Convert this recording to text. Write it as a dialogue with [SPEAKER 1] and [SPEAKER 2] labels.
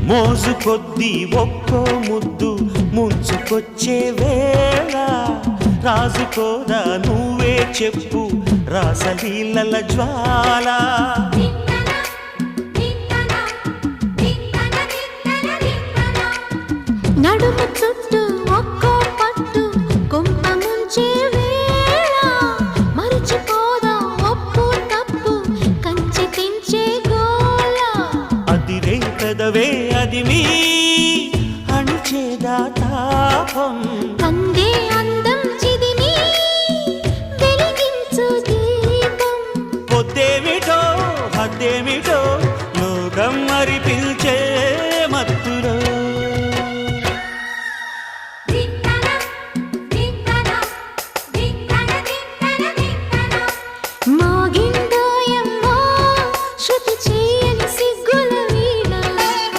[SPEAKER 1] మోజు కొద్దీ ఒక్కో ముద్దు ముంచుకొచ్చే వేళ రాజుకోదా నువ్వే చెప్పు రాసలీలల జ్వాల
[SPEAKER 2] నడుము చుట్టూ ఒక్కో పట్టు కొంప ముంచే వేళ మరిచిపోదా ఒప్పు తప్పు కంచి తెంచే గోల
[SPEAKER 1] అదిరే పెదవే అది మీ అణిచేదా తాపం
[SPEAKER 2] అందే అందం చిదిమి వెలిగించు దీపం
[SPEAKER 1] పొద్దేమిటో హద్దేమిటో లోకం మరి పిలిచే